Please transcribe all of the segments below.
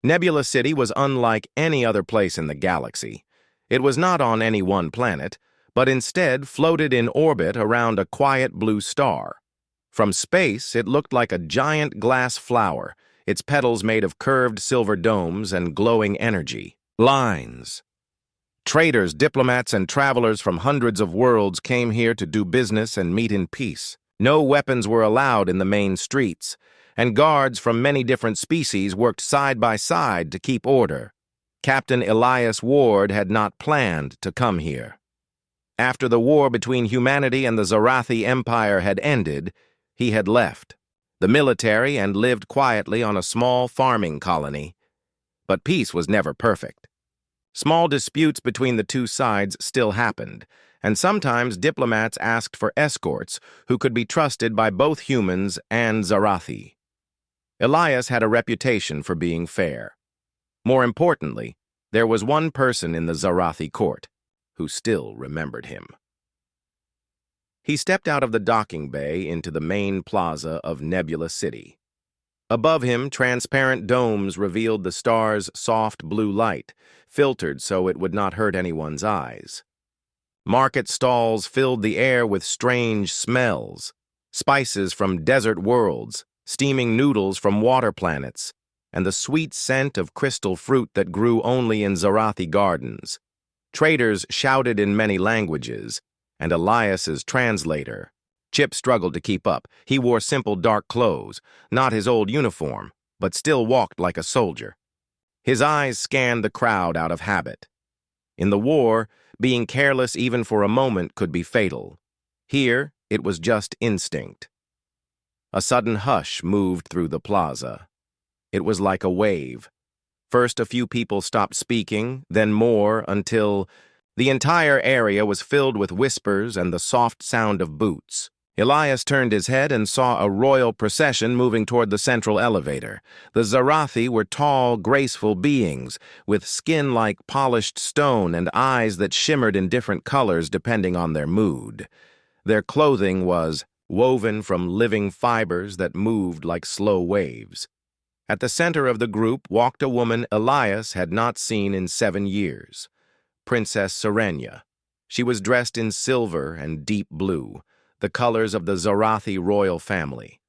Nebula City was unlike any other place in the galaxy. It was not on any one planet, but instead floated in orbit around a quiet blue star. From space, it looked like a giant glass flower, its petals made of curved silver domes and glowing energy. Lines. Traders, diplomats, and travelers from hundreds of worlds came here to do business and meet in peace. No weapons were allowed in the main streets, and guards from many different species worked side by side to keep order. Captain Elias Ward had not planned to come here. After the war between humanity and the Zarathi Empire had ended, he had left the military and lived quietly on a small farming colony. But peace was never perfect. Small disputes between the two sides still happened, and sometimes diplomats asked for escorts who could be trusted by both humans and Zarathi. Elias had a reputation for being fair. More importantly, there was one person in the Zarathi court who still remembered him. He stepped out of the docking bay into the main plaza of Nebula City. Above him, transparent domes revealed the star's soft blue light, filtered so it would not hurt anyone's eyes. Market stalls filled the air with strange smells, spices from desert worlds, steaming noodles from water planets, and the sweet scent of crystal fruit that grew only in Zarathi gardens. Traders shouted in many languages, and Elias's translator, Chip, struggled to keep up. He wore simple dark clothes, not his old uniform, but still walked like a soldier. His eyes scanned the crowd out of habit. In the war, being careless even for a moment could be fatal. Here, it was just instinct. A sudden hush moved through the plaza. It was like a wave. First, a few people stopped speaking, then more, until the entire area was filled with whispers and the soft sound of boots. Elias turned his head and saw a royal procession moving toward the central elevator. The Zarathi were tall, graceful beings, with skin like polished stone and eyes that shimmered in different colors depending on their mood. Their clothing was woven from living fibers that moved like slow waves. At the center of the group walked a woman Elias had not seen in 7 years, Princess Serenia. She was dressed in silver and deep blue, the colors of the Zarathi royal family.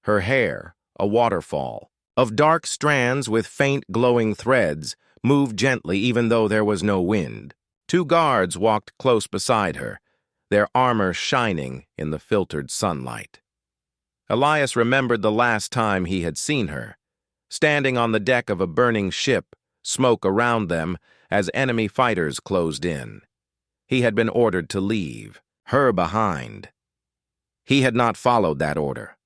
Her hair, a waterfall, of dark strands with faint glowing threads, moved gently even though there was no wind. 2 guards walked close beside her, their armor shining in the filtered sunlight. Elias remembered the last time he had seen her, standing on the deck of a burning ship, smoke around them as enemy fighters closed in. He had been ordered to leave, her behind. He had not followed that order.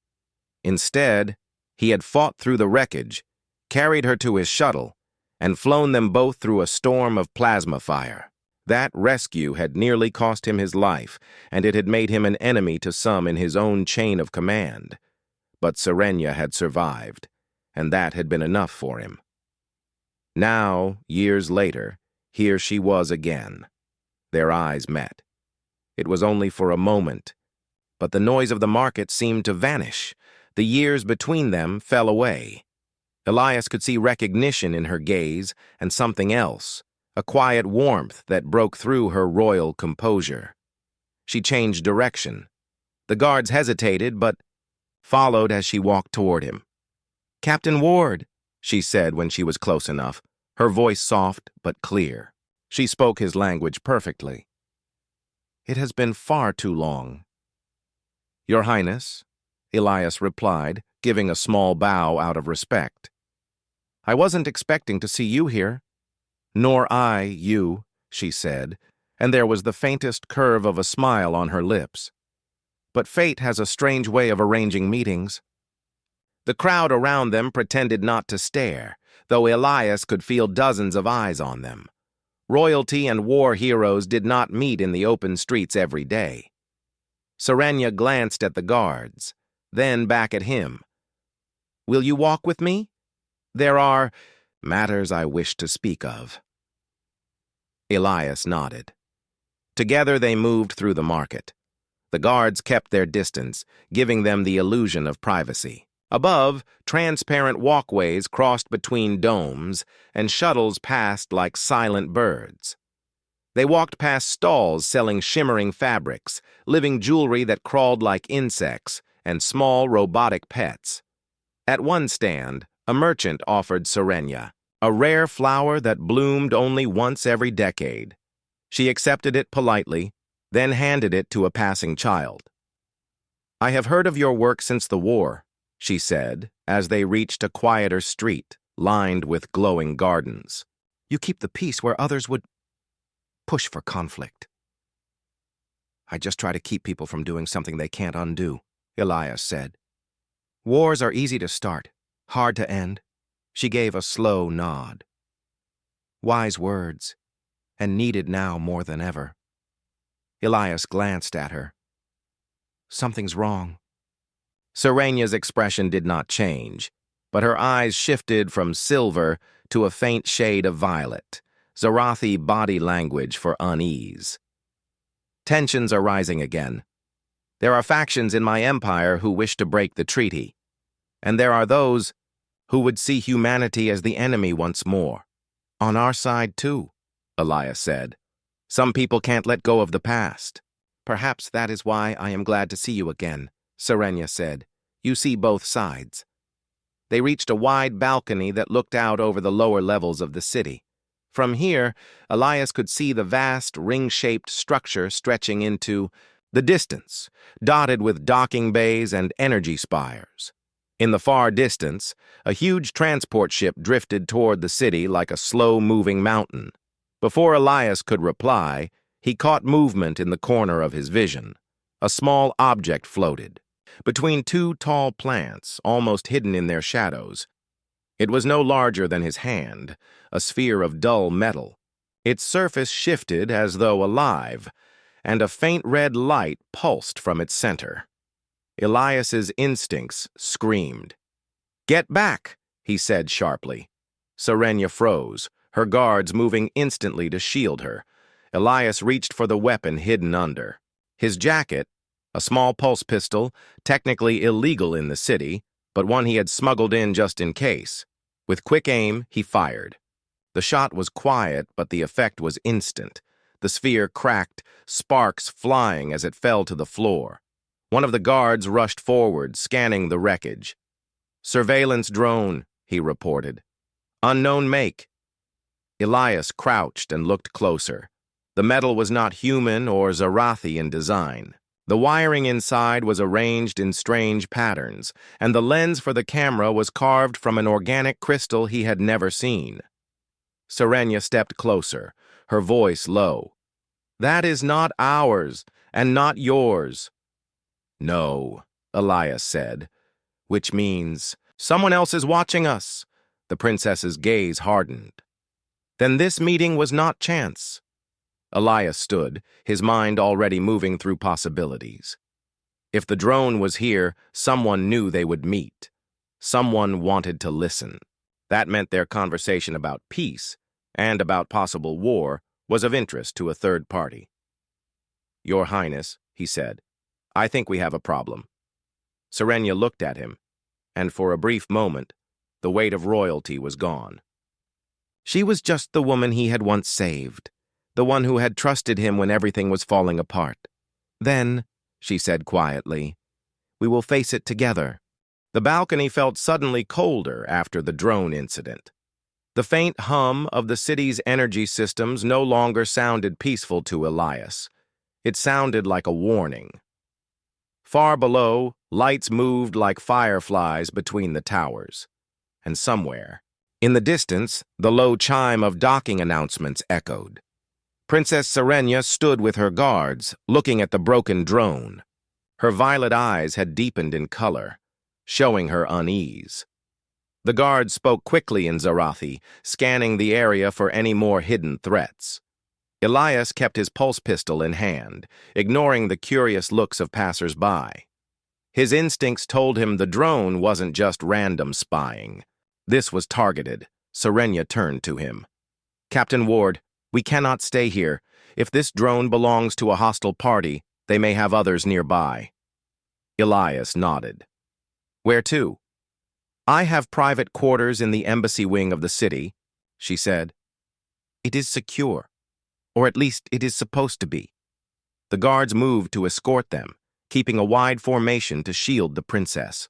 Instead, he had fought through the wreckage, carried her to his shuttle, and flown them both through a storm of plasma fire. That rescue had nearly cost him his life, and it had made him an enemy to some in his own chain of command. But Serenia had survived, and that had been enough for him. Now, years later, here she was again. Their eyes met. It was only for a moment, but the noise of the market seemed to vanish. The years between them fell away. Elias could see recognition in her gaze and something else, a quiet warmth that broke through her royal composure. She changed direction. The guards hesitated, but followed as she walked toward him. "Captain Ward," she said when she was close enough, her voice soft but clear. She spoke his language perfectly. "It has been far too long." "Your Highness," Elias replied, giving a small bow out of respect. "I wasn't expecting to see you here." "Nor I you," she said, and there was the faintest curve of a smile on her lips. "But fate has a strange way of arranging meetings." The crowd around them pretended not to stare, though Elias could feel dozens of eyes on them. Royalty and war heroes did not meet in the open streets every day. Serenia glanced at the guards, then back at him. "Will you walk with me? There are matters I wish to speak of." Elias nodded. Together they moved through the market. The guards kept their distance, giving them the illusion of privacy. Above, transparent walkways crossed between domes, and shuttles passed like silent birds. They walked past stalls selling shimmering fabrics, living jewelry that crawled like insects, and small robotic pets. At one stand, a merchant offered Serenia, a rare flower that bloomed only once every decade. She accepted it politely, then handed it to a passing child. "I have heard of your work since the war," she said, as they reached a quieter street, lined with glowing gardens. "You keep the peace where others would push for conflict." "I just try to keep people from doing something they can't undo," Elias said. "Wars are easy to start, hard to end." She gave a slow nod. Wise words, and needed now more than ever. Elias glanced at her. "Something's wrong." Serenia's expression did not change, but her eyes shifted from silver to a faint shade of violet, Zarathi body language for unease. "Tensions are rising again. There are factions in my empire who wish to break the treaty, and there are those who would see humanity as the enemy once more. On our side, too," Elias said. "Some people can't let go of the past." "Perhaps that is why I am glad to see you again," Serenia said. "You see both sides." They reached a wide balcony that looked out over the lower levels of the city. From here, Elias could see the vast, ring-shaped structure stretching into the distance, dotted with docking bays and energy spires. In the far distance, a huge transport ship drifted toward the city like a slow-moving mountain. Before Elias could reply, he caught movement in the corner of his vision. A small object floated between two tall plants, almost hidden in their shadows. It was no larger than his hand, a sphere of dull metal. Its surface shifted as though alive, and a faint red light pulsed from its center. Elias's instincts screamed. "Get back," he said sharply. Serenia froze, her guards moving instantly to shield her. Elias reached for the weapon hidden under. His jacket, a small pulse pistol, technically illegal in the city, but one he had smuggled in just in case. With quick aim, he fired. The shot was quiet, but the effect was instant. The sphere cracked, sparks flying as it fell to the floor. One of the guards rushed forward, scanning the wreckage. "Surveillance drone," he reported. "Unknown make." Elias crouched and looked closer. The metal was not human or Zarathi in design. The wiring inside was arranged in strange patterns, and the lens for the camera was carved from an organic crystal he had never seen. Serenia stepped closer, her voice low. "That is not ours, and not yours." "No," Elias said, "which means someone else is watching us." The princess's gaze hardened. "Then this meeting was not chance." Elias stood, his mind already moving through possibilities. If the drone was here, someone knew they would meet. Someone wanted to listen. That meant their conversation about peace and about possible war was of interest to a third party. "Your Highness," he said, "I think we have a problem." Serenia looked at him, and for a brief moment, the weight of royalty was gone. She was just the woman he had once saved, the one who had trusted him when everything was falling apart. "Then," she said quietly, "we will face it together." The balcony felt suddenly colder after the drone incident. The faint hum of the city's energy systems no longer sounded peaceful to Elias. It sounded like a warning. Far below, lights moved like fireflies between the towers. And somewhere, in the distance, the low chime of docking announcements echoed. Princess Serenia stood with her guards, looking at the broken drone. Her violet eyes had deepened in color, showing her unease. The guards spoke quickly in Zarathi, scanning the area for any more hidden threats. Elias kept his pulse pistol in hand, ignoring the curious looks of passers-by. His instincts told him the drone wasn't just random spying. This was targeted. Serenia turned to him. "Captain Ward, we cannot stay here. If this drone belongs to a hostile party, they may have others nearby." Elias nodded. "Where to?" I have private quarters in the embassy wing of the city, she said. It is secure, or at least it is supposed to be. The guards moved to escort them, keeping a wide formation to shield the princess.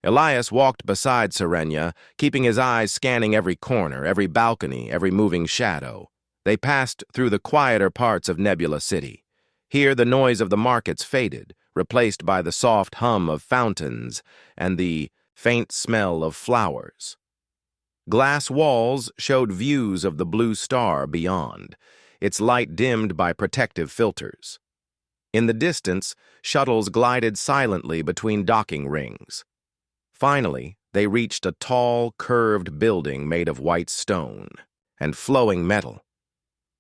Elias walked beside Serenia, keeping his eyes scanning every corner, every balcony, every moving shadow. They passed through the quieter parts of Nebula City. Here the noise of the markets faded, replaced by the soft hum of fountains and the faint smell of flowers. Glass walls showed views of the blue star beyond, its light dimmed by protective filters. In the distance, shuttles glided silently between docking rings. Finally, they reached a tall, curved building made of white stone and flowing metal.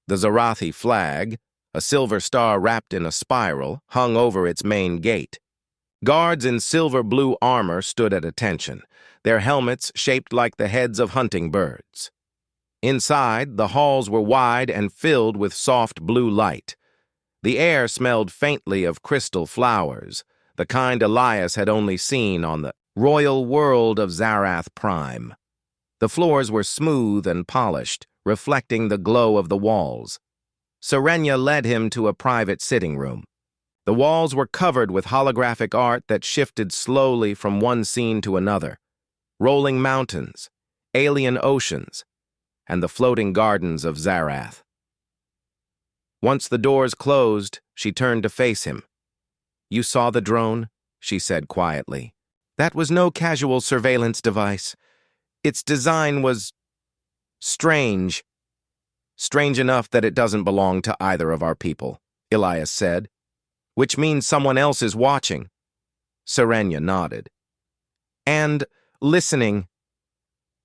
The Zarathi flag, a silver star wrapped in a spiral, hung over its main gate. Guards in silver-blue armor stood at attention, their helmets shaped like the heads of hunting birds. Inside, the halls were wide and filled with soft blue light. The air smelled faintly of crystal flowers, the kind Elias had only seen on the royal world of Zarath Prime. The floors were smooth and polished, reflecting the glow of the walls. Serenia led him to a private sitting room. The walls were covered with holographic art that shifted slowly from one scene to another. Rolling mountains, alien oceans, and the floating gardens of Zarath. Once the doors closed, she turned to face him. "You saw the drone?" she said quietly. "That was no casual surveillance device. Its design was strange. Strange enough that it doesn't belong to either of our people," Elias said. "Which means someone else is watching." Serenia nodded. "And listening."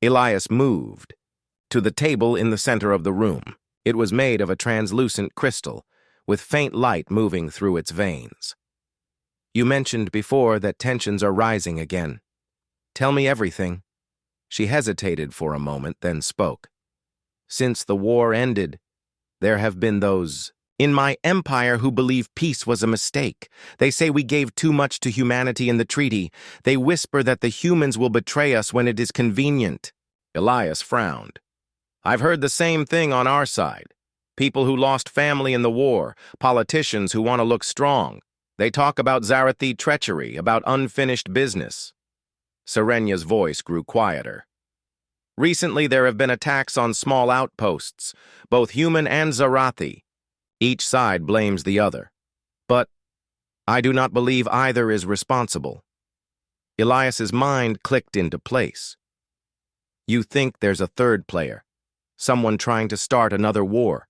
Elias moved to the table in the center of the room. It was made of a translucent crystal, with faint light moving through its veins. "You mentioned before that tensions are rising again. Tell me everything." She hesitated for a moment, then spoke. "Since the war ended, there have been those in my empire who believe peace was a mistake. They say we gave too much to humanity in the treaty. They whisper that the humans will betray us when it is convenient." Elias frowned. "I've heard the same thing on our side. People who lost family in the war, politicians who want to look strong. They talk about Zarathi treachery, about unfinished business." Serenia's voice grew quieter. "Recently there have been attacks on small outposts, both human and Zarathi. Each side blames the other. But I do not believe either is responsible." Elias's mind clicked into place. "You think there's a third player, someone trying to start another war?"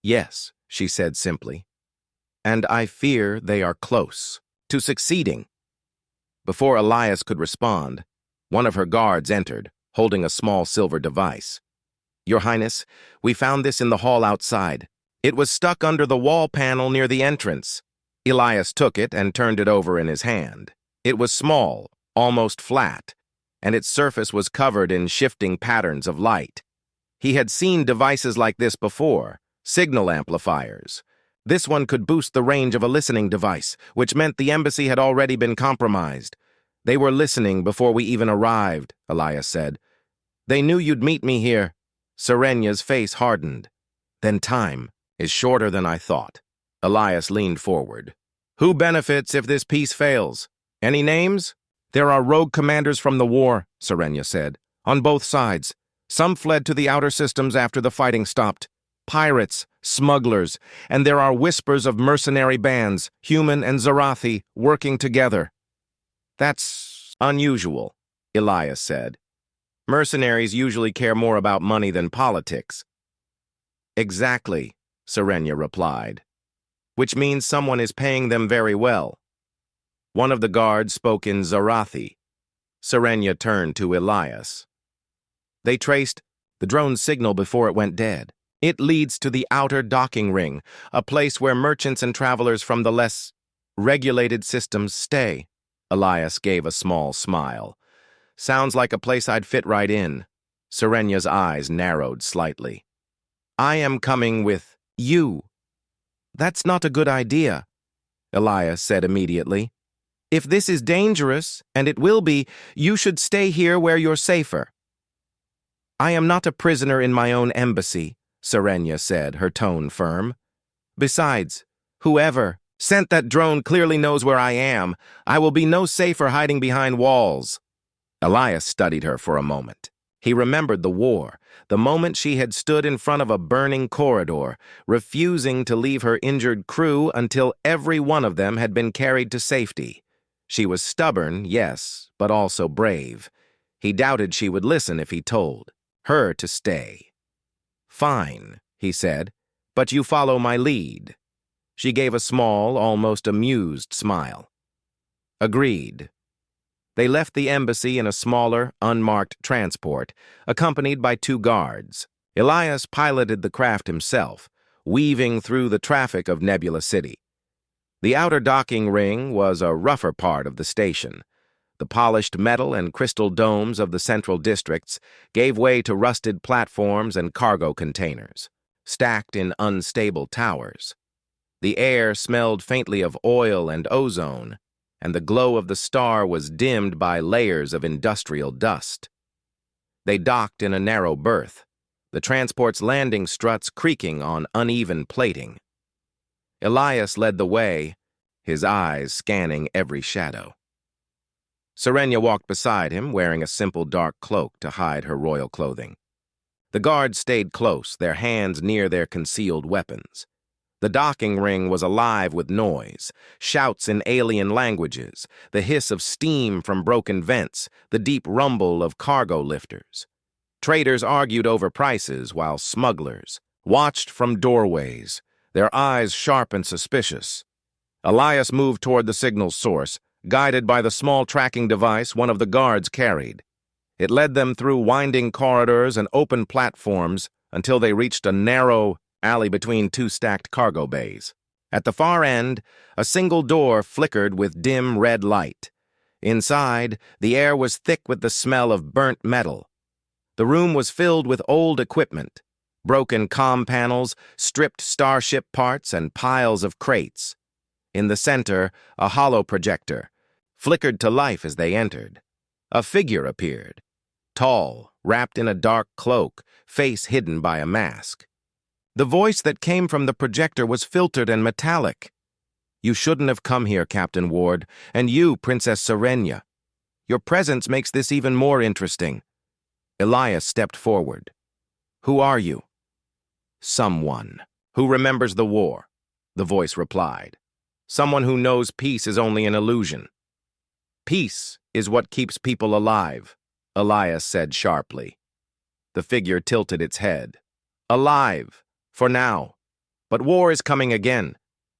"Yes," she said simply. "And I fear they are close to succeeding." Before Elias could respond, one of her guards entered, holding a small silver device. "Your Highness, we found this in the hall outside. It was stuck under the wall panel near the entrance." Elias took it and turned it over in his hand. It was small, almost flat, and its surface was covered in shifting patterns of light. He had seen devices like this before, signal amplifiers. This one could boost the range of a listening device, which meant the embassy had already been compromised. "They were listening before we even arrived," Elias said. "They knew you'd meet me here." Serenia's face hardened. "Then time is shorter than I thought." Elias leaned forward. "Who benefits if this peace fails? Any names?" "There are rogue commanders from the war," Serenia said, "on both sides. Some fled to the outer systems after the fighting stopped. Pirates, smugglers, and there are whispers of mercenary bands, human and Zarathi, working together." "That's unusual," Elias said. "Mercenaries usually care more about money than politics." "Exactly," Serenia replied. "Which means someone is paying them very well." One of the guards spoke in Zarathi. Serenia turned to Elias. "They traced the drone's signal before it went dead. It leads to the outer docking ring, a place where merchants and travelers from the less regulated systems stay." Elias gave a small smile. "Sounds like a place I'd fit right in." Serenia's eyes narrowed slightly. "I am coming with you." "That's not a good idea," Elias said immediately. If this is dangerous, and it will be, you should stay here where you're safer. I am not a prisoner in my own embassy, Serenia said, her tone firm. Besides, whoever sent that drone clearly knows where I am. I will be no safer hiding behind walls. Elias studied her for a moment. He remembered the war, the moment she had stood in front of a burning corridor, refusing to leave her injured crew until every one of them had been carried to safety. She was stubborn, yes, but also brave. He doubted she would listen if he told her to stay. Fine, he said, but you follow my lead. She gave a small, almost amused smile. Agreed. They left the embassy in a smaller, unmarked transport, accompanied by 2 guards. Elias piloted the craft himself, weaving through the traffic of Nebula City. The outer docking ring was a rougher part of the station. The polished metal and crystal domes of the central districts gave way to rusted platforms and cargo containers, stacked in unstable towers. The air smelled faintly of oil and ozone, and the glow of the star was dimmed by layers of industrial dust. They docked in a narrow berth, the transport's landing struts creaking on uneven plating. Elias led the way, his eyes scanning every shadow. Serenia walked beside him, wearing a simple dark cloak to hide her royal clothing. The guards stayed close, their hands near their concealed weapons. The docking ring was alive with noise, shouts in alien languages, the hiss of steam from broken vents, the deep rumble of cargo lifters. Traders argued over prices while smugglers watched from doorways, their eyes sharp and suspicious. Elias moved toward the signal source, guided by the small tracking device one of the guards carried. It led them through winding corridors and open platforms until they reached a narrow alley between 2 stacked cargo bays. At the far end, a single door flickered with dim red light. Inside, the air was thick with the smell of burnt metal. The room was filled with old equipment, broken comm panels, stripped starship parts, and piles of crates. In the center, a hollow projector flickered to life as they entered. A figure appeared, tall, wrapped in a dark cloak, face hidden by a mask. The voice that came from the projector was filtered and metallic. You shouldn't have come here, Captain Ward, and you, Princess Serenia. Your presence makes this even more interesting. Elias stepped forward. Who are you? Someone who remembers the war, the voice replied. Someone who knows peace is only an illusion. Peace is what keeps people alive, Elias said sharply. The figure tilted its head. Alive. For now. But war is coming again.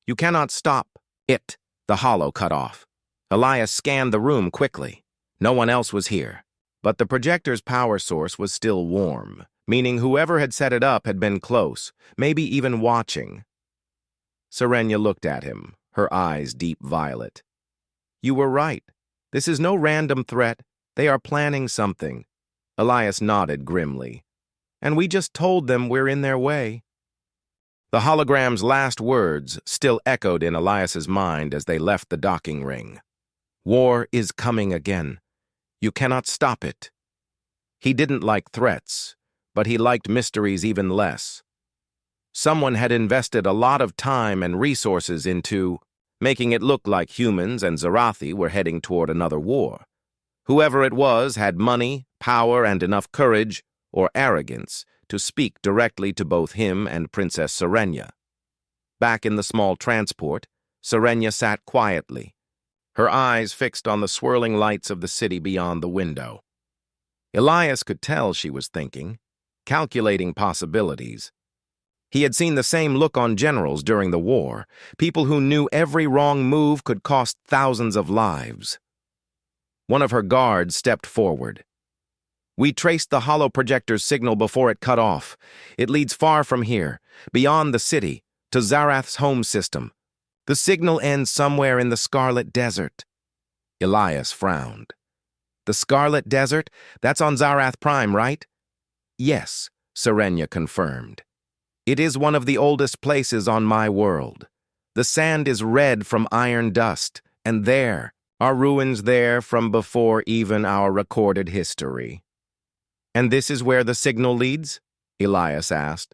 You cannot stop it. The hollow cut off. Elias scanned the room quickly. No one else was here. But the projector's power source was still warm, meaning whoever had set it up had been close, maybe even watching. Serenia looked at him, her eyes deep violet. You were right. This is no random threat. They are planning something. Elias nodded grimly. And we just told them we're in their way. The hologram's last words still echoed in Elias's mind as they left the docking ring. War is coming again. You cannot stop it. He didn't like threats, but he liked mysteries even less. Someone had invested a lot of time and resources into making it look like humans and Zarathi were heading toward another war. Whoever it was had money, power, and enough courage, or arrogance, to speak directly to both him and Princess Serenia. Back in the small transport, Serenia sat quietly, her eyes fixed on the swirling lights of the city beyond the window. Elias could tell she was thinking, calculating possibilities. He had seen the same look on generals during the war, people who knew every wrong move could cost thousands of lives. One of her guards stepped forward. We traced the hollow projector's signal before it cut off. It leads far from here, beyond the city, to Zarath's home system. The signal ends somewhere in the Scarlet Desert. Elias frowned. The Scarlet Desert? That's on Zarath Prime, right? Yes, Serenia confirmed. It is one of the oldest places on my world. The sand is red from iron dust, and there, Are ruins there from before even our recorded history? And this is where the signal leads? Elias asked.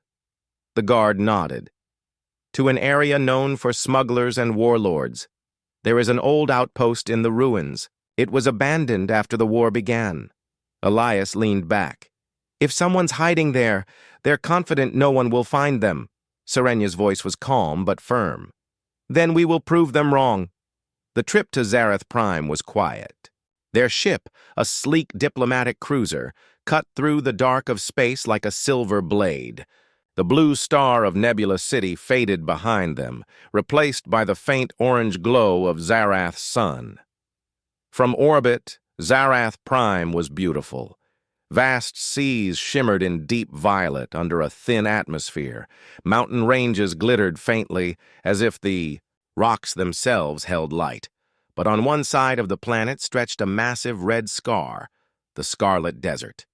The guard nodded. To an area known for smugglers and warlords. There is an old outpost in the ruins. It was abandoned after the war began. Elias leaned back. If someone's hiding there, they're confident no one will find them. Serenya's voice was calm but firm. Then we will prove them wrong. The trip to Zareth Prime was quiet. Their ship, a sleek diplomatic cruiser, cut through the dark of space like a silver blade. The blue star of Nebula City faded behind them, replaced by the faint orange glow of Zarath's sun. From orbit, Zareth Prime was beautiful. Vast seas shimmered in deep violet under a thin atmosphere. Mountain ranges glittered faintly, as if the rocks themselves held light. But on one side of the planet stretched a massive red scar, the Scarlet Desert.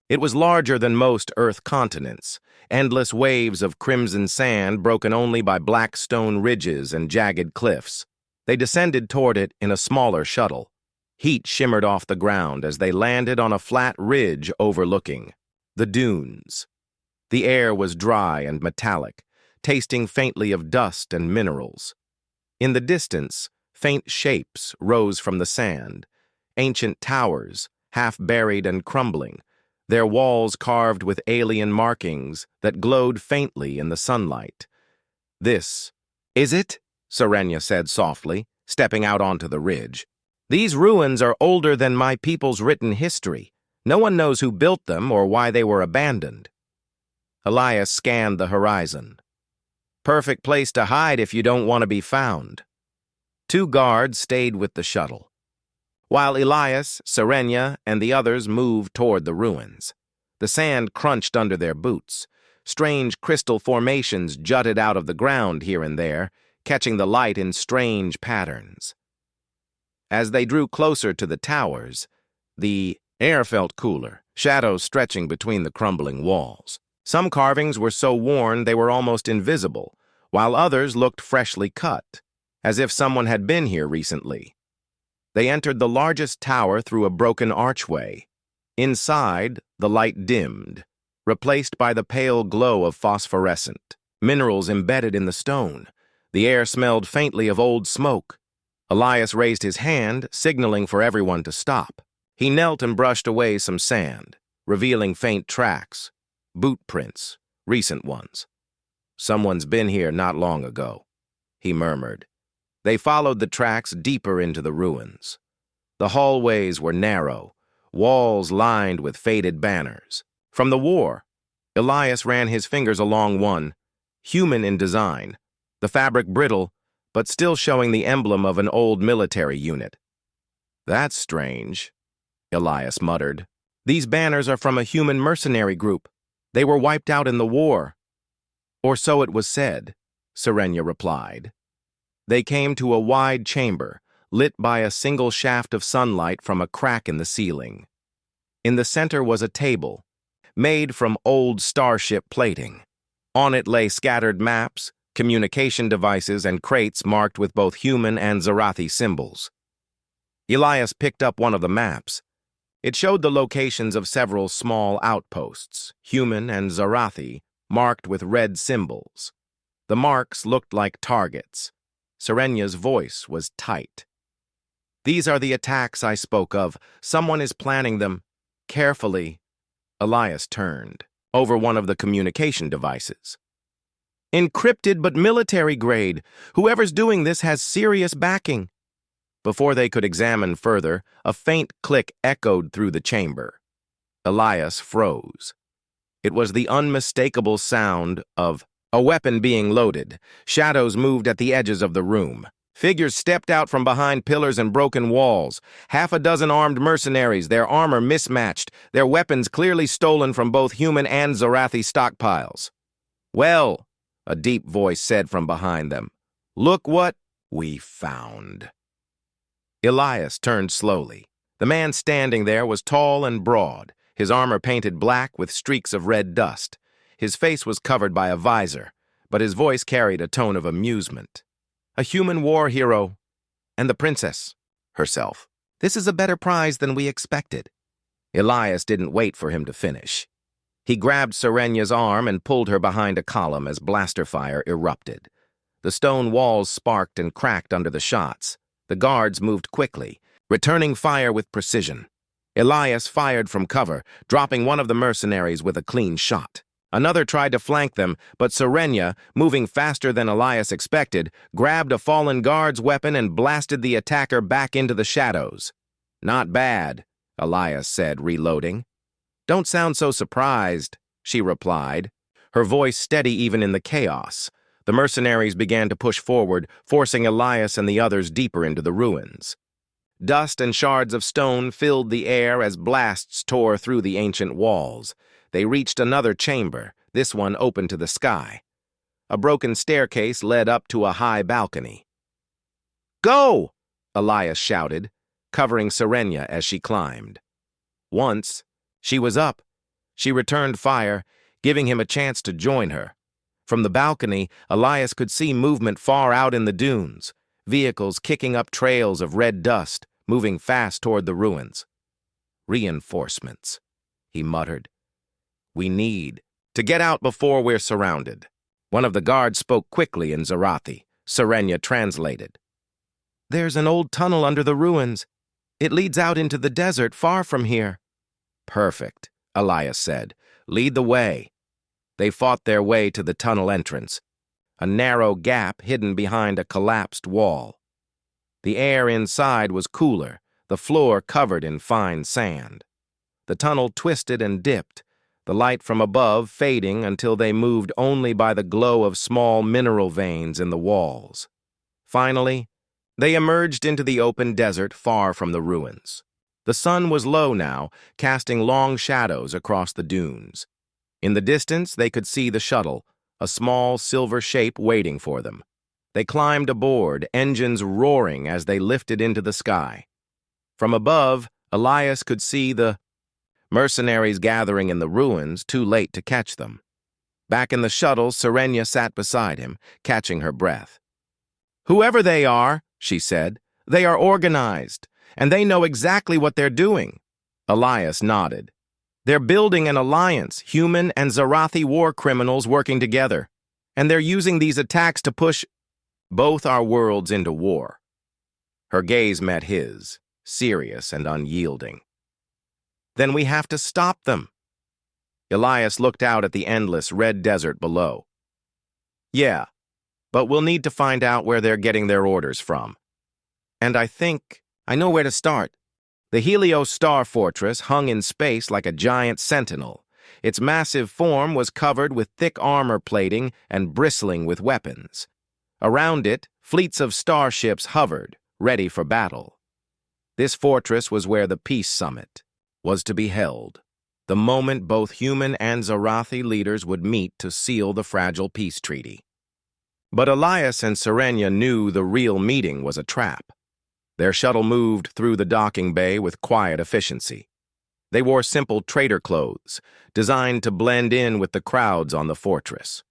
It was larger than most Earth continents, endless waves of crimson sand broken only by black stone ridges and jagged cliffs. They descended toward it in a smaller shuttle. Heat shimmered off the ground as they landed on a flat ridge overlooking the dunes. The air was dry and metallic, tasting faintly of dust and minerals. In the distance, faint shapes rose from the sand, ancient towers, half buried and crumbling, their walls carved with alien markings that glowed faintly in the sunlight. This, is it? Serenya said softly, stepping out onto the ridge. These ruins are older than my people's written history. No one knows who built them or why they were abandoned. Elias scanned the horizon. Perfect place to hide if you don't want to be found. Two guards stayed with the shuttle, while Elias, Serenya, and the others moved toward the ruins. The sand crunched under their boots. Strange crystal formations jutted out of the ground here and there, catching the light in strange patterns. As they drew closer to the towers, the air felt cooler, shadows stretching between the crumbling walls. Some carvings were so worn they were almost invisible, while others looked freshly cut, as if someone had been here recently. They entered the largest tower through a broken archway. Inside, the light dimmed, replaced by the pale glow of phosphorescent minerals embedded in the stone. The air smelled faintly of old smoke. Elias raised his hand, signaling for everyone to stop. He knelt and brushed away some sand, revealing faint tracks, boot prints, recent ones. Someone's been here not long ago, he murmured. They followed the tracks deeper into the ruins. The hallways were narrow, walls lined with faded banners. From the war, Elias ran his fingers along one, human in design, the fabric brittle, but still showing the emblem of an old military unit. That's strange, Elias muttered. These banners are from a human mercenary group. They were wiped out in the war. Or so it was said, Serenya replied. They came to a wide chamber, lit by a single shaft of sunlight from a crack in the ceiling. In the center was a table, made from old starship plating. On it lay scattered maps, communication devices, and crates marked with both human and Zarathi symbols. Elias picked up one of the maps. It showed the locations of several small outposts, human and Zarathi, marked with red symbols. The marks looked like targets. Serenya's voice was tight. These are the attacks I spoke of. Someone is planning them. Carefully. Elias turned over one of the communication devices. Encrypted but military grade. Whoever's doing this has serious backing. Before they could examine further, a faint click echoed through the chamber. Elias froze. It was the unmistakable sound of a weapon being loaded. Shadows moved at the edges of the room. Figures stepped out from behind pillars and broken walls. Half a dozen armed mercenaries, their armor mismatched, their weapons clearly stolen from both human and Zarathi stockpiles. Well, a deep voice said from behind them, look what we found. Elias turned slowly. The man standing there was tall and broad, his armor painted black with streaks of red dust. His face was covered by a visor, but his voice carried a tone of amusement. A human war hero, and the princess, herself. "This is a better prize than we expected." Elias didn't wait for him to finish. He grabbed Serenya's arm and pulled her behind a column as blaster fire erupted. The stone walls sparked and cracked under the shots. The guards moved quickly, returning fire with precision. Elias fired from cover, dropping one of the mercenaries with a clean shot. Another tried to flank them, but Serenya, moving faster than Elias expected, grabbed a fallen guard's weapon and blasted the attacker back into the shadows. "Not bad," Elias said, reloading. "Don't sound so surprised," she replied, her voice steady even in the chaos. The mercenaries began to push forward, forcing Elias and the others deeper into the ruins. Dust and shards of stone filled the air as blasts tore through the ancient walls. They reached another chamber, this one open to the sky. A broken staircase led up to a high balcony. "Go!" Elias shouted, covering Serenya as she climbed. Once, she was up. She returned fire, giving him a chance to join her. From the balcony, Elias could see movement far out in the dunes, vehicles kicking up trails of red dust, moving fast toward the ruins. "Reinforcements," he muttered. "We need to get out before we're surrounded." One of the guards spoke quickly in Zarathi. Serenya translated. "There's an old tunnel under the ruins. It leads out into the desert far from here." "Perfect," Elias said. "Lead the way." They fought their way to the tunnel entrance, a narrow gap hidden behind a collapsed wall. The air inside was cooler, the floor covered in fine sand. The tunnel twisted and dipped, the light from above fading until they moved only by the glow of small mineral veins in the walls. Finally, they emerged into the open desert far from the ruins. The sun was low now, casting long shadows across the dunes. In the distance, they could see the shuttle, a small silver shape waiting for them. They climbed aboard, engines roaring as they lifted into the sky. From above, Elias could see the mercenaries gathering in the ruins, too late to catch them. Back in the shuttle, Serenya sat beside him, catching her breath. "Whoever they are," she said, "they are organized, and they know exactly what they're doing." Elias nodded. "They're building an alliance, human and Zarathi war criminals working together, and they're using these attacks to push both our worlds into war." Her gaze met his, serious and unyielding. "Then we have to stop them." Elias looked out at the endless red desert below. "Yeah, but we'll need to find out where they're getting their orders from. And I think I know where to start." The Helios Star Fortress hung in space like a giant sentinel. Its massive form was covered with thick armor plating and bristling with weapons. Around it, fleets of starships hovered, ready for battle. This fortress was where the Peace Summit was to be held, the moment both human and Zarathi leaders would meet to seal the fragile peace treaty. But Elias and Serenya knew the real meeting was a trap. Their shuttle moved through the docking bay with quiet efficiency. They wore simple trader clothes, designed to blend in with the crowds on the fortress.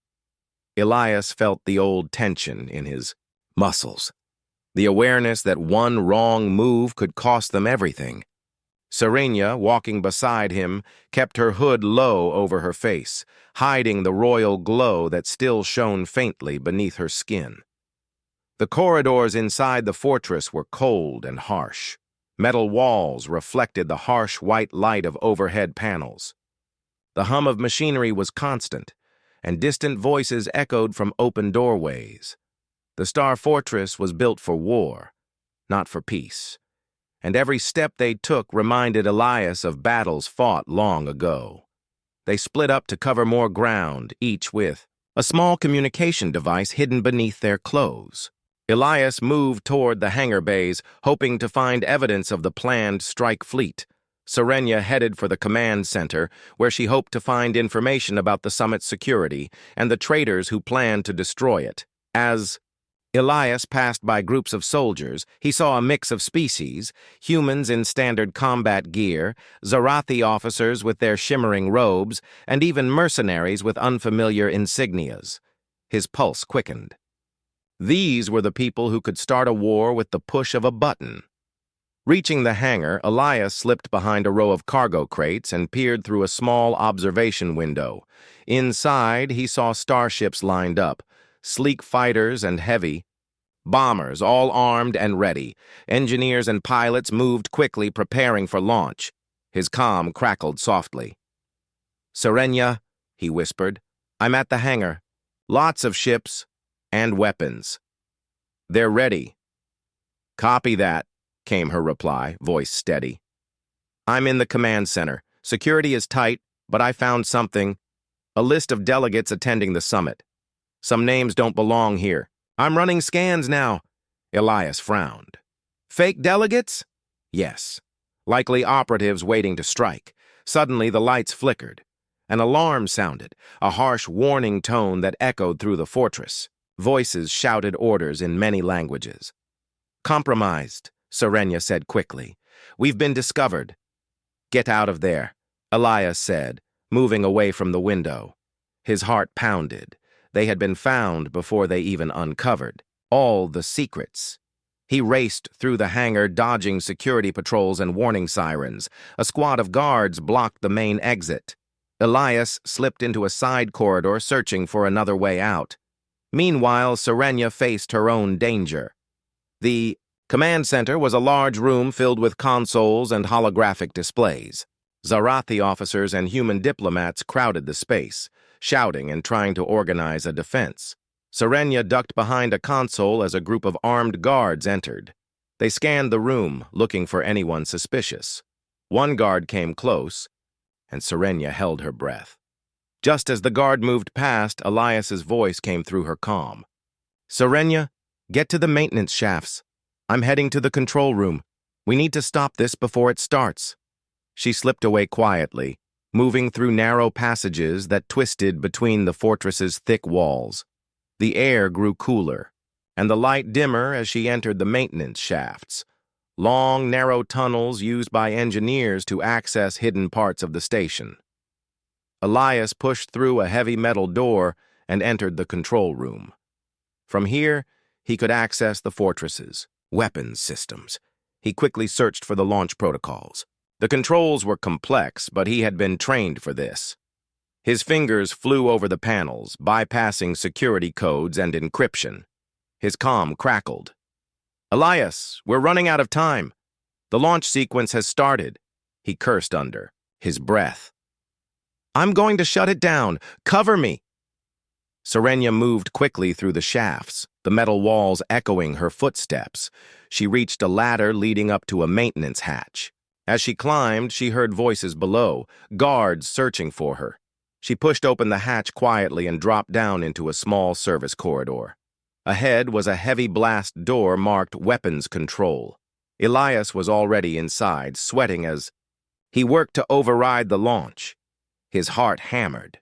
Elias felt the old tension in his muscles, the awareness that one wrong move could cost them everything. Serenya, walking beside him, kept her hood low over her face, hiding the royal glow that still shone faintly beneath her skin. The corridors inside the fortress were cold and harsh. Metal walls reflected the harsh white light of overhead panels. The hum of machinery was constant, and distant voices echoed from open doorways. The Star Fortress was built for war, not for peace, and every step they took reminded Elias of battles fought long ago. They split up to cover more ground, each with a small communication device hidden beneath their clothes. Elias moved toward the hangar bays, hoping to find evidence of the planned strike fleet. Serenya headed for the command center, where she hoped to find information about the summit's security and the traitors who planned to destroy it. As Elias passed by groups of soldiers, he saw a mix of species, humans in standard combat gear, Zarathi officers with their shimmering robes, and even mercenaries with unfamiliar insignias. His pulse quickened. These were the people who could start a war with the push of a button. Reaching the hangar, Elias slipped behind a row of cargo crates and peered through a small observation window. Inside, he saw starships lined up, sleek fighters and heavy bombers, all armed and ready. Engineers and pilots moved quickly, preparing for launch. His comm crackled softly. "Serenya," he whispered, "I'm at the hangar. Lots of ships and weapons. They're ready." "Copy that," came her reply, voice steady. "I'm in the command center. Security is tight, but I found something. A list of delegates attending the summit. Some names don't belong here. I'm running scans now." Elias frowned. "Fake delegates?" "Yes. Likely operatives waiting to strike." Suddenly, the lights flickered. An alarm sounded, a harsh warning tone that echoed through the fortress. Voices shouted orders in many languages. "Compromised," Serenya said quickly. "We've been discovered." "Get out of there," Elias said, moving away from the window. His heart pounded. They had been found before they even uncovered all the secrets. He raced through the hangar, dodging security patrols and warning sirens. A squad of guards blocked the main exit. Elias slipped into a side corridor, searching for another way out. Meanwhile, Serenya faced her own danger. The command center was a large room filled with consoles and holographic displays. Zarathi officers and human diplomats crowded the space, shouting and trying to organize a defense. Serenya ducked behind a console as a group of armed guards entered. They scanned the room, looking for anyone suspicious. One guard came close, and Serenya held her breath. Just as the guard moved past, Elias's voice came through her comm. "Serenya, get to the maintenance shafts. I'm heading to the control room. We need to stop this before it starts." She slipped away quietly, moving through narrow passages that twisted between the fortress's thick walls. The air grew cooler, and the light dimmer as she entered the maintenance shafts. Long, narrow tunnels used by engineers to access hidden parts of the station. Elias pushed through a heavy metal door and entered the control room. From here, he could access the fortress's weapons systems. He quickly searched for the launch protocols. The controls were complex, but he had been trained for this. His fingers flew over the panels, bypassing security codes and encryption. His comm crackled. "Elias, we're running out of time. The launch sequence has started." He cursed under his breath. "I'm going to shut it down. Cover me." Serenya moved quickly through the shafts, the metal walls echoing her footsteps. She reached a ladder leading up to a maintenance hatch. As she climbed, she heard voices below, guards searching for her. She pushed open the hatch quietly and dropped down into a small service corridor. Ahead was a heavy blast door marked Weapons Control. Elias was already inside, sweating as he worked to override the launch. His heart hammered.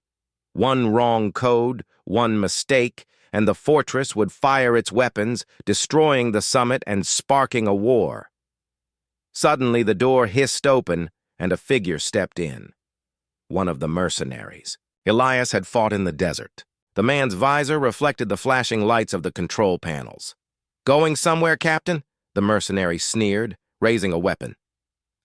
One wrong code, one mistake, and the fortress would fire its weapons, destroying the summit and sparking a war. Suddenly, the door hissed open, and a figure stepped in. One of the mercenaries. Elias had fought in the desert. The man's visor reflected the flashing lights of the control panels. "Going somewhere, Captain?" the mercenary sneered, raising a weapon.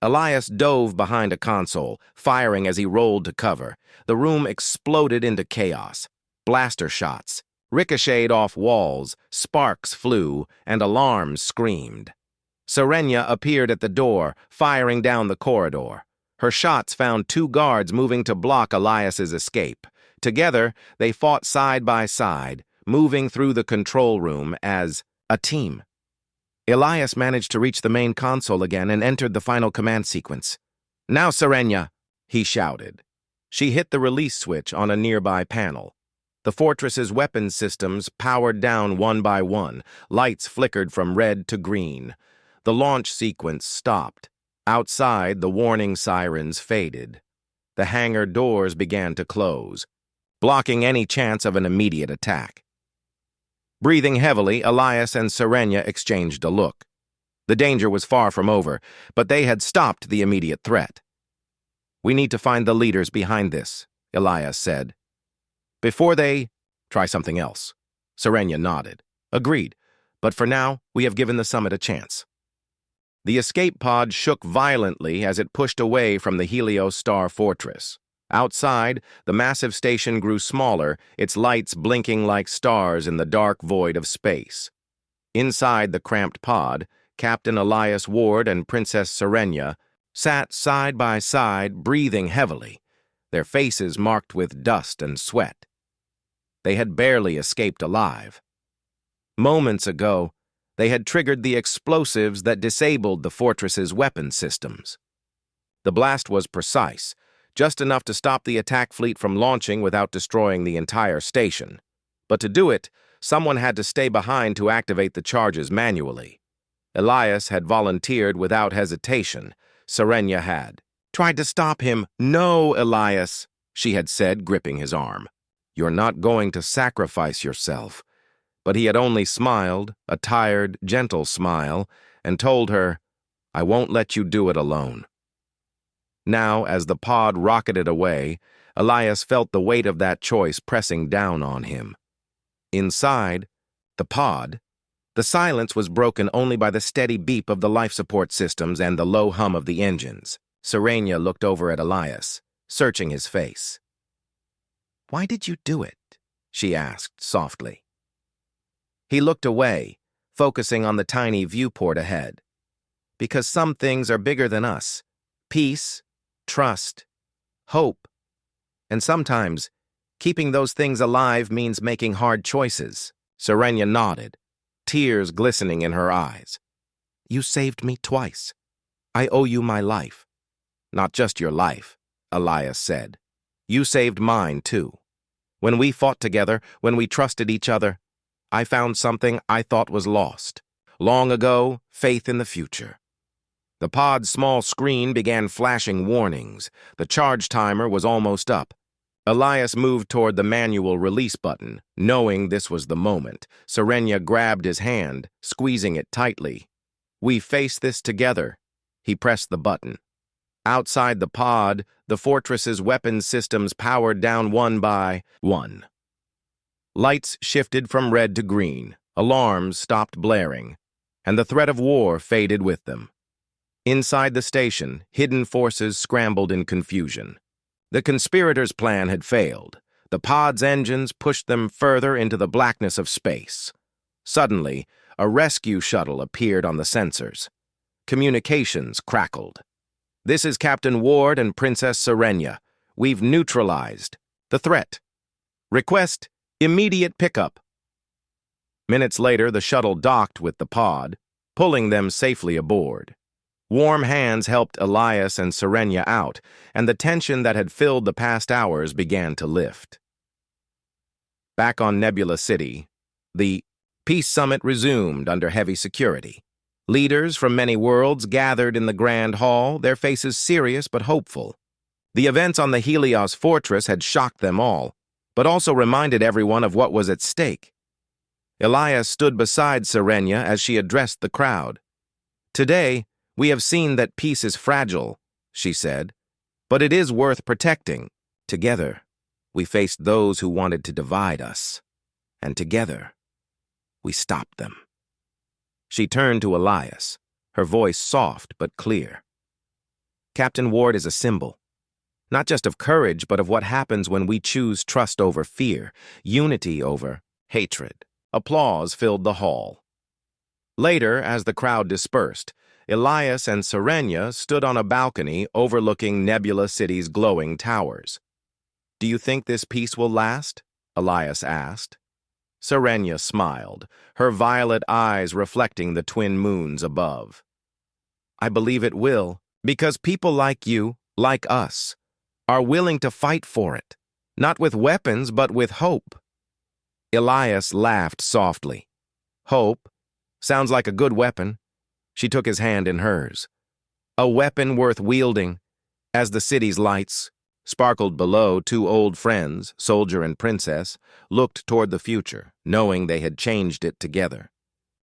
Elias dove behind a console, firing as he rolled to cover. The room exploded into chaos. Blaster shots ricocheted off walls, sparks flew, and alarms screamed. Serenya appeared at the door, firing down the corridor. Her shots found two guards moving to block Elias's escape. Together, they fought side by side, moving through the control room as a team. Elias managed to reach the main console again and entered the final command sequence. "Now, Serenya!" he shouted. She hit the release switch on a nearby panel. The fortress's weapons systems powered down one by one. Lights flickered from red to green. The launch sequence stopped. Outside, the warning sirens faded. The hangar doors began to close, blocking any chance of an immediate attack. Breathing heavily, Elias and Serenya exchanged a look. The danger was far from over, but they had stopped the immediate threat. "We need to find the leaders behind this," Elias said. "Before they try something else." Serenya nodded. "Agreed, but for now, we have given the summit a chance." The escape pod shook violently as it pushed away from the Helios Star Fortress. Outside, the massive station grew smaller, its lights blinking like stars in the dark void of space. Inside the cramped pod, Captain Elias Ward and Princess Serenia sat side by side, breathing heavily, their faces marked with dust and sweat. They had barely escaped alive. Moments ago, they had triggered the explosives that disabled the fortress's weapon systems. The blast was precise, just enough to stop the attack fleet from launching without destroying the entire station. But to do it, someone had to stay behind to activate the charges manually. Elias had volunteered without hesitation. Serenia had. "Tried to stop him." "No, Elias," she had said, gripping his arm. "You're not going to sacrifice yourself." But he had only smiled, a tired, gentle smile, and told her, "I won't let you do it alone." Now, as the pod rocketed away, Elias felt the weight of that choice pressing down on him. Inside the pod, the silence was broken only by the steady beep of the life support systems and the low hum of the engines. Serenia looked over at Elias, searching his face. "Why did you do it?" she asked softly. He looked away, focusing on the tiny viewport ahead. "Because some things are bigger than us. Peace, trust, hope. And sometimes, keeping those things alive means making hard choices." Serenia nodded, tears glistening in her eyes. "You saved me twice. I owe you my life." "Not just your life," Elias said. "You saved mine, too. When we fought together, when we trusted each other, I found something I thought was lost. Long ago, faith in the future." The pod's small screen began flashing warnings. The charge timer was almost up. Elias moved toward the manual release button, knowing this was the moment. Serenia grabbed his hand, squeezing it tightly. "We face this together." He pressed the button. Outside the pod, the fortress's weapons systems powered down one by one. Lights shifted from red to green, alarms stopped blaring, and the threat of war faded with them. Inside the station, hidden forces scrambled in confusion. The conspirators' plan had failed. The pod's engines pushed them further into the blackness of space. Suddenly, a rescue shuttle appeared on the sensors. Communications crackled. "This is Captain Ward and Princess Serenia. We've neutralized the threat. Request immediate pickup." Minutes later, the shuttle docked with the pod, pulling them safely aboard. Warm hands helped Elias and Serenia out, and the tension that had filled the past hours began to lift. Back on Nebula City, the Peace Summit resumed under heavy security. Leaders from many worlds gathered in the Grand Hall, their faces serious but hopeful. The events on the Helios Fortress had shocked them all, but also reminded everyone of what was at stake. Elias stood beside Serenia as she addressed the crowd. "Today, we have seen that peace is fragile," she said, "but it is worth protecting. Together, we faced those who wanted to divide us, and together, we stopped them." She turned to Elias, her voice soft but clear. "Captain Ward is a symbol, not just of courage, but of what happens when we choose trust over fear, unity over hatred." Applause filled the hall. Later, as the crowd dispersed, Elias and Serenia stood on a balcony overlooking Nebula City's glowing towers. "Do you think this peace will last?" Elias asked. Serenia smiled, her violet eyes reflecting the twin moons above. "I believe it will, because people like you, like us, are willing to fight for it, not with weapons, but with hope." Elias laughed softly. "Hope? Sounds like a good weapon." She took his hand in hers. "A weapon worth wielding." As the city's lights sparkled below, two old friends, soldier and princess, looked toward the future, knowing they had changed it together.